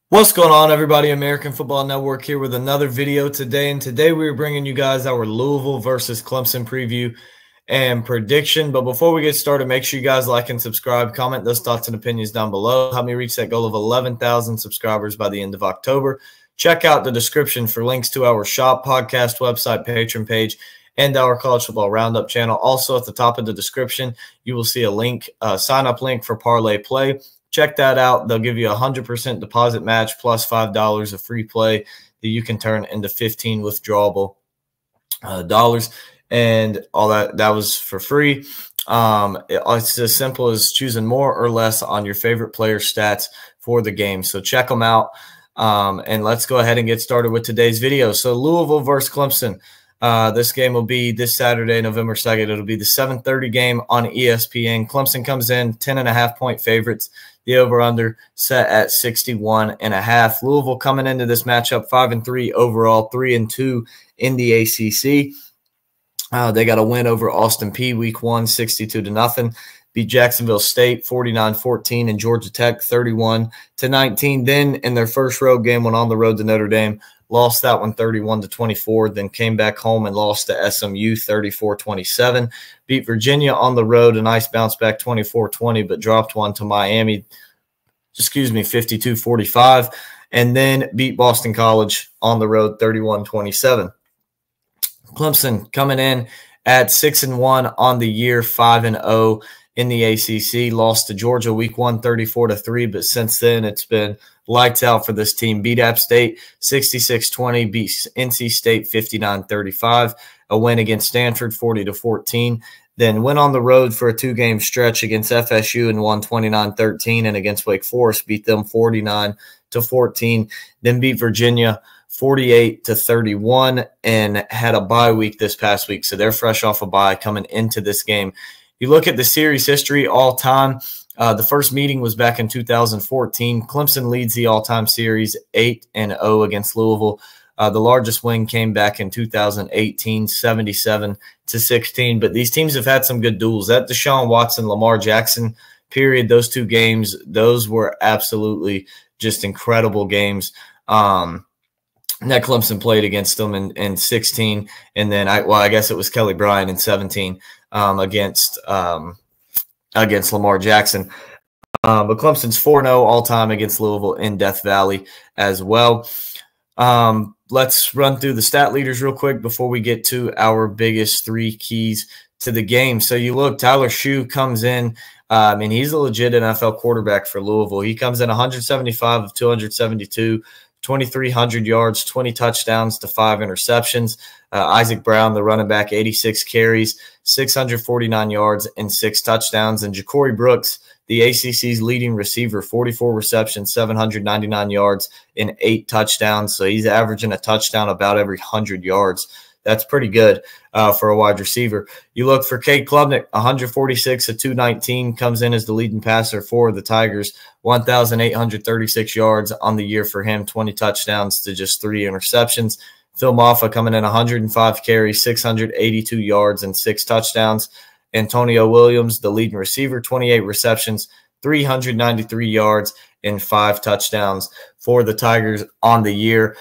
What's going on, everybody? American Football Network here with another video today. And today we're bringing you guys our Louisville versus Clemson preview and prediction. But before we get started, make sure you guys like and subscribe, comment those thoughts and opinions down below. Help me reach that goal of 11,000 subscribers by the end of October. Check out the description for links to our shop, podcast, website, Patreon page, and our college football roundup channel. Also, at the top of the description, you will see a link, sign-up link for Parlay Play. Check that out. They'll give you a 100% deposit match plus $5 of free play that you can turn into 15 withdrawable dollars, and all that was for free. It's as simple as choosing more or less on your favorite player stats for the game. So check them out, and let's go ahead and get started with today's video. So Louisville versus Clemson. This game will be this Saturday, November 2nd. It'll be the 7:30 game on ESPN. Clemson comes in 10.5-point favorites. The over-under set at 61.5. Louisville coming into this matchup 5-3 overall, 3-2 in the ACC. They got a win over Austin Peay week 1, 62-0. Beat Jacksonville State 49-14 and Georgia Tech 31-19. Then in their first road game, went on the road to Notre Dame, lost that one 31-24, then came back home and lost to SMU 34-27. Beat Virginia on the road, a nice bounce back 24-20, but dropped one to Miami, 52-45, and then beat Boston College on the road 31-27. Clemson coming in at 6-1 on the year, 5-0 in the ACC. Lost to Georgia week 1, 34-3, but since then it's been lights out for this team. Beat App State 66-20, beat NC State 59-35, a win against Stanford 40-14. Then went on the road for a 2-game stretch against FSU and won 29-13, and against Wake Forest beat them 49-14. Then beat Virginia 48-31 and had a bye week this past week, so they're fresh off a bye coming into this game. You look at the series history all time. The first meeting was back in 2014. Clemson leads the all-time series 8-0 against Louisville. The largest win came back in 2018, 77-16. But these teams have had some good duels. That Deshaun Watson, Lamar Jackson period, those two games, those were absolutely just incredible games. That Clemson played against them in 16, and then I guess it was Kelly Bryant in 17 against Lamar Jackson. But Clemson's 4-0 all-time against Louisville in Death Valley as well. Let's run through the stat leaders real quick before we get to our biggest 3 keys to the game. So you look, Tyler Shue comes in, and he's a legit NFL quarterback for Louisville. He comes in 175 of 272, 2,300 yards, 20 touchdowns to 5 interceptions. Isaac Brown, the running back, 86 carries, 649 yards, and 6 touchdowns. And Ja'Cory Brooks, the ACC's leading receiver, 44 receptions, 799 yards, and 8 touchdowns. So he's averaging a touchdown about every 100 yards. That's pretty good for a wide receiver. You look for Cade Klubnik, 146 of 219, comes in as the leading passer for the Tigers, 1,836 yards on the year for him, 20 touchdowns to just 3 interceptions. Phil Maffa coming in 105 carries, 682 yards, and 6 touchdowns. Antonio Williams, the leading receiver, 28 receptions, 393 yards, and 5 touchdowns for the Tigers on the year.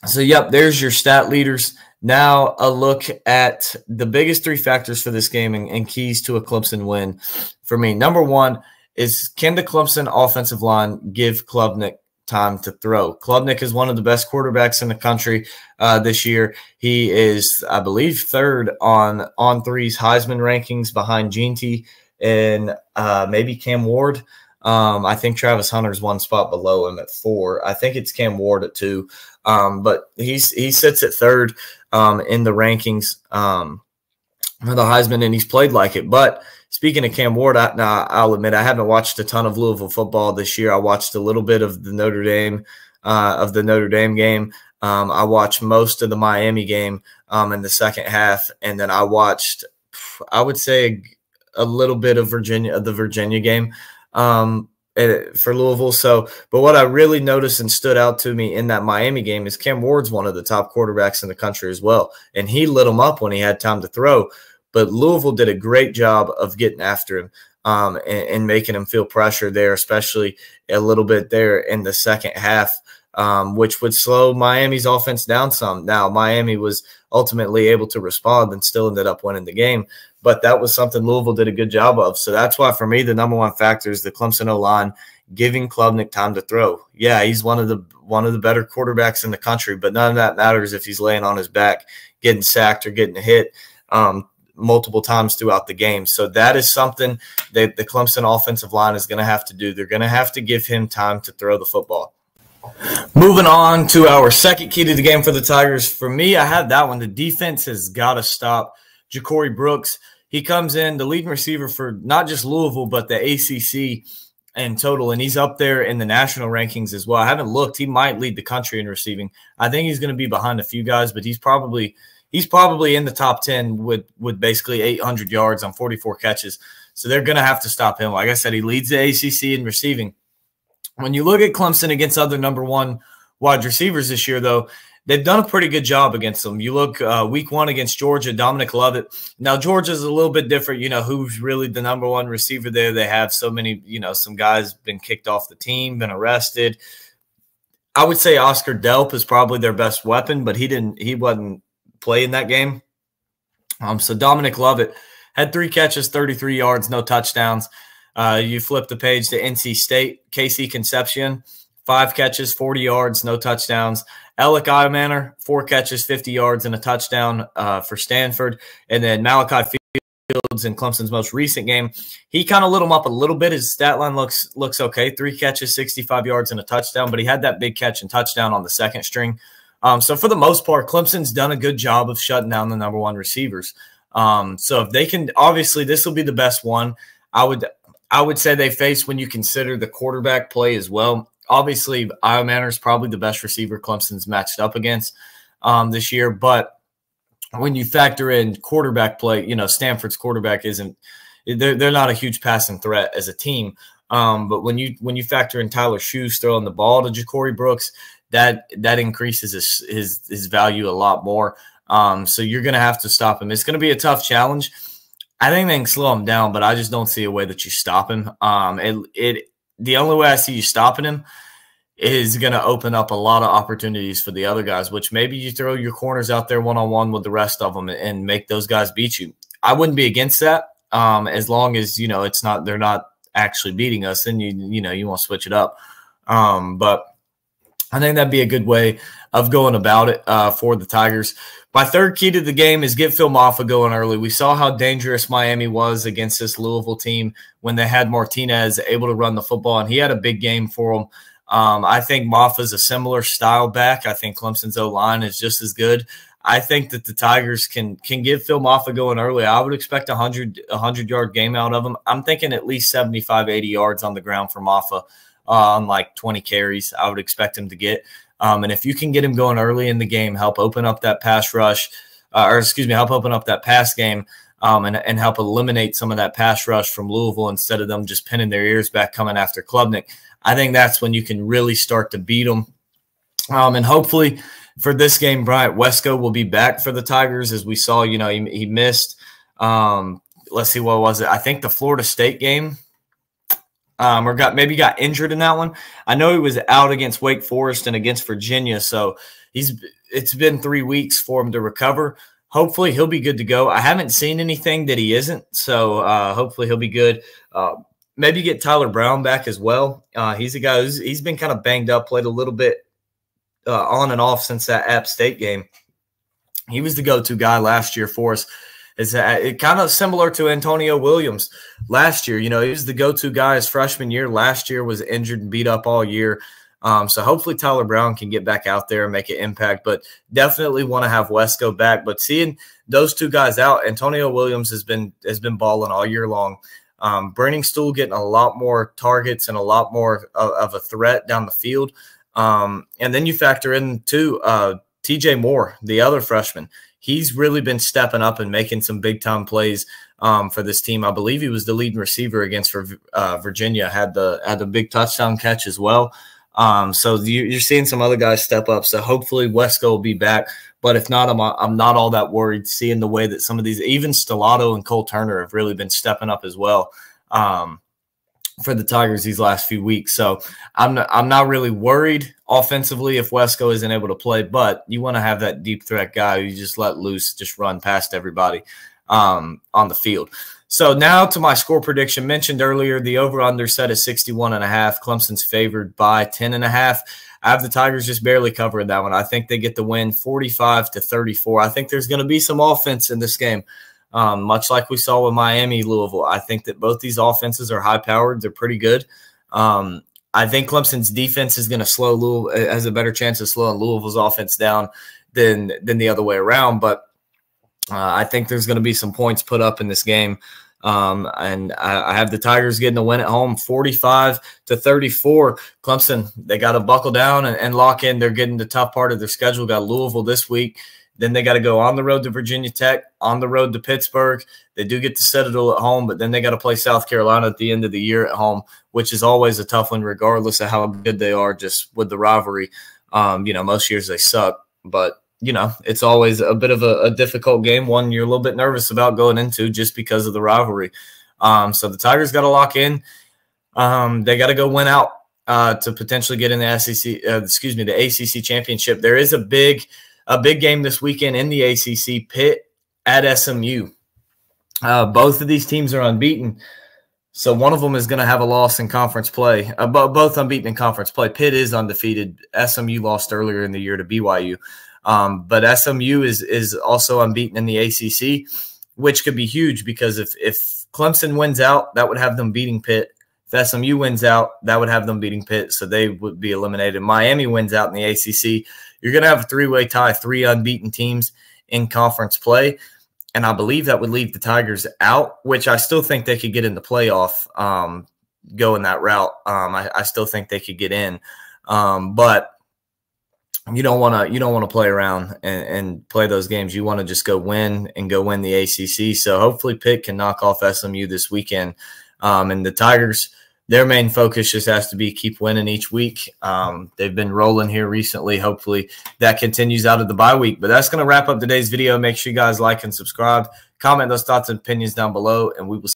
So, yep, there's your stat leaders. Now a look at the biggest 3 factors for this game and keys to a Clemson win for me. Number 1 is, can the Clemson offensive line give Klubnik time to throw? Klubnik is one of the best quarterbacks in the country this year. He is, I believe, 3rd on three's Heisman rankings behind Jeanty and maybe Cam Ward. I think Travis Hunter's 1 spot below him at 4. I think it's Cam Ward at 2. But he sits at 3rd in the rankings for the Heisman, and he's played like it. But speaking of Cam Ward, I'll admit I haven't watched a ton of Louisville football this year. I watched a little bit of the Notre Dame game. I watched most of the Miami game in the second half, and then I watched, I would say, a little bit of the Virginia game for Louisville. But what I really noticed and stood out to me in that Miami game is Cam Ward's one of the top quarterbacks in the country as well, and he lit him up when he had time to throw. But Louisville did a great job of getting after him. and making them feel pressure there, especially a little bit there in the second half, which would slow Miami's offense down some. Now, Miami was ultimately able to respond and still ended up winning the game, but that was something Louisville did a good job of. So that's why, for me, the number one factor is the Clemson O-line giving Klubnik time to throw. Yeah, he's one of the better quarterbacks in the country, but none of that matters if he's laying on his back, getting sacked or getting hit multiple times throughout the game. So that is something that the Clemson offensive line is going to have to do. They're going to have to give him time to throw the football. Moving on to our second key to the game for the Tigers. For me, I have that one. The defense has got to stop Ja'Cory Brooks. He comes in the leading receiver for not just Louisville, but the ACC in total, and he's up there in the national rankings as well. I haven't looked. He might lead the country in receiving. I think he's going to be behind a few guys, but he's probably in the top 10 with basically 800 yards on 44 catches. So they're going to have to stop him. Like I said, he leads the ACC in receiving. When you look at Clemson against other number one wide receivers this year, though, they've done a pretty good job against them. You look week one against Georgia, Dominic Lovett. Now, Georgia's a little bit different. Who's really the number one receiver there? They have so many, some guys been kicked off the team, been arrested. I would say Oscar Delp is probably their best weapon, but he wasn't playing that game. So Dominic Lovett had 3 catches, 33 yards, no touchdowns. You flip the page to NC State, Casey Concepcion, 5 catches, 40 yards, no touchdowns. Alec Imanner, 4 catches, 50 yards, and a touchdown for Stanford. And then Malachi Fields in Clemson's most recent game, he kind of lit him up a little bit. His stat line looks okay, 3 catches, 65 yards, and a touchdown. But he had that big catch and touchdown on the second string. So for the most part, Clemson's done a good job of shutting down the number one receivers. So if they can, obviously this will be the best one. I would say they face when you consider the quarterback play as well. Obviously, Imanner is probably the best receiver Clemson's matched up against this year. But when you factor in quarterback play, Stanford's quarterback they're not a huge passing threat as a team. But when you factor in Tyler Shoes throwing the ball to Ja'Cory Brooks, that increases his value a lot more. So you're going to have to stop him. It's going to be a tough challenge. I think they can slow him down, but I just don't see a way that you stop him. The only way I see you stopping him is going to open up a lot of opportunities for the other guys, which maybe you throw your corners out there one-on-one with the rest of them and make those guys beat you. I wouldn't be against that as long as, they're not actually beating us, and you want to switch it up. But I think that'd be a good way of going about it for the Tigers. My third key to the game is get Phil Mafah going early. We saw how dangerous Miami was against this Louisville team when they had Martinez able to run the football, and he had a big game for them. I think Mafah's a similar style back. I think Clemson's O-line is just as good. I think that the Tigers can get Phil Mafah going early. I would expect a 100-yard game out of him. I'm thinking at least 75, 80 yards on the ground for Mafah on like 20 carries. I would expect him to get. And if you can get him going early in the game, help open up that pass rush, help open up that pass game, and help eliminate some of that pass rush from Louisville instead of them just pinning their ears back coming after Klubnik. I think that's when you can really start to beat them. And hopefully for this game, Bryant Wesco will be back for the Tigers. As we saw, he missed, let's see, what was it? I think the Florida State game. Or got injured in that one. I know he was out against Wake Forest and against Virginia, so it's been 3 weeks for him to recover. Hopefully he'll be good to go. I haven't seen anything that he isn't, so hopefully he'll be good. Maybe get Tyler Brown back as well. He's a guy he's been kind of banged up, played a little bit on and off since that App State game. He was the go-to guy last year for us. It's kind of similar to Antonio Williams last year. He was the go-to guy his freshman year. Last year was injured and beat up all year. So hopefully Tyler Brown can get back out there and make an impact. But definitely want to have Wesco back. But seeing those two guys out, Antonio Williams has been balling all year long. Brandon Stool getting a lot more targets and a lot more of a threat down the field. And then you factor in too TJ Moore, the other freshman. He's really been stepping up and making some big-time plays for this team. I believe he was the leading receiver against Virginia, had the big touchdown catch as well. So you're seeing some other guys step up. So hopefully Wesco will be back. But if not, I'm not all that worried seeing the way that some of these, even Stellato and Cole Turner, have really been stepping up as well. for the Tigers these last few weeks. So I'm not really worried offensively if Wesco isn't able to play, but you want to have that deep threat guy who you just let loose, just run past everybody on the field. So now to my score prediction. Mentioned earlier, the over-under set is 61.5. Clemson's favored by 10.5. I have the Tigers just barely covering that one. I think they get the win 45-34. I think there's going to be some offense in this game. Much like we saw with Miami, Louisville. I think that both these offenses are high-powered. They're pretty good. I think Clemson's defense is going to slow Louisville, has a better chance of slowing Louisville's offense down than the other way around. But I think there's going to be some points put up in this game. And I have the Tigers getting a win at home 45-34. Clemson, they got to buckle down and lock in. They're getting the tough part of their schedule. Got Louisville this week. Then they got to go on the road to Virginia Tech, on the road to Pittsburgh. They do get the Citadel at home, but then they got to play South Carolina at the end of the year at home, which is always a tough one regardless of how good they are just with the rivalry. Most years they suck, but, it's always a bit of a difficult game, one you're a little bit nervous about going into just because of the rivalry. So the Tigers got to lock in. They got to go win out to potentially get in the the ACC championship. There is a big game this weekend in the ACC, Pitt at SMU. Both of these teams are unbeaten, so one of them is going to have a loss in conference play. Both unbeaten in conference play. Pitt is undefeated. SMU lost earlier in the year to BYU. But SMU is also unbeaten in the ACC, which could be huge because if Clemson wins out, that would have them beating Pitt. If SMU wins out, that would have them beating Pitt, so they would be eliminated. Miami wins out in the ACC. You're going to have a three-way tie, 3 unbeaten teams in conference play, and I believe that would leave the Tigers out, which I still think they could get in the playoff, going that route. I still think they could get in, but you don't want to play around and play those games. You want to just go win the ACC. So hopefully Pitt can knock off SMU this weekend. And the Tigers, their main focus just has to be keep winning each week. They've been rolling here recently. Hopefully that continues out of the bye week. But that's going to wrap up today's video. Make sure you guys like and subscribe. Comment those thoughts and opinions down below, and we will